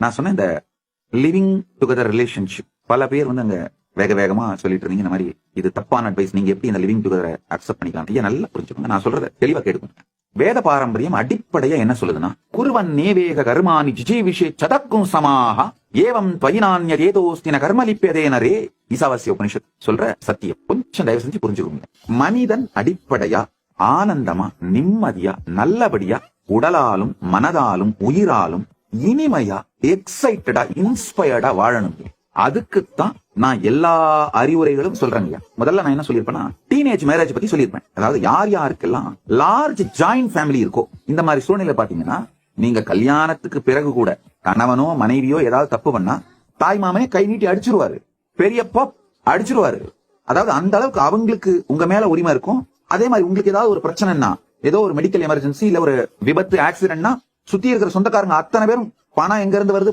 நான் சொன்ன இந்த லிவிங் டுகெதர் ரிலேஷன்ஷிப் பல பேர் வந்து அங்க வேக வேகமா சொல்லிட்டு இருந்தீங்க இந்த மாதிரி இது தப்பான அட்வைஸ், நீங்க எப்படி இந்த லிவிங் டுகெதரை அக்செப்ட் பண்ணிக்கலாம்? ஐயா நல்லா புரிஞ்சுக்கோங்க, நான் சொல்றத தெளிவா கேட்டுக்கோங்க. வேத பாரம்பரியம் அடிப்படையா என்ன சொல்லுதுன்னா, குருவன் நேவேக கர்மாணி ஜிஜீவிஷே சதக்கும் சமாக ஏவம் பயினான்ய ஏதோஸ்தின கர்மலிப்பதேனரே ஈசாவாசிய உபனிஷத் சொல்ற சத்தியம். கொஞ்சம் தயவு செஞ்சு புரிஞ்சுக்கோங்க. மனிதன் அடிப்படையா ஆனந்தமா நிம்மதியா நல்லபடியா உடலாலும் மனதாலும் உயிராலும் இனிமையா எக்ஸைட்டடா இன்ஸ்பயர்டா வாழணும். அதுக்குத்தான் நான் எல்லா அறிவுரைகளும் சொல்றேங்க. முதல்ல நான் என்ன சொல்லியிருப்பேன்னா, டீனேஜ் மேரேஜ் பத்தி சொல்லியிருப்பேன். அதாவது யார் யாருக்கெல்லாம் லார்ஜ் ஜாயிண்ட் ஃபேமிலி இருக்கோ, இந்த மாதிரி சூழ்நிலை பாத்தீங்கன்னா, நீங்க கல்யாணத்துக்கு பிறகு கூட கணவனோ மனைவியோ ஏதாவது தப்பு பண்ணா தாய் மாமனே கை நீட்டி அடிச்சிருவாரு, பெரியப்பா அடிச்சிருவாரு. அதாவது அந்த அளவுக்கு அவங்களுக்கு உங்க மேல உரிமை இருக்கும். அதே மாதிரி உங்களுக்கு ஏதாவது ஒரு பிரச்சனைன்னா, ஏதோ ஒரு மெடிக்கல் எமர்ஜென்சி இல்ல ஒரு விபத்து ஆக்சிடென்ட்னா, சுத்தி இருக்கிற சொந்தக்காரங்க அத்தனை பேரும் பணம் எங்க இருந்து வருது,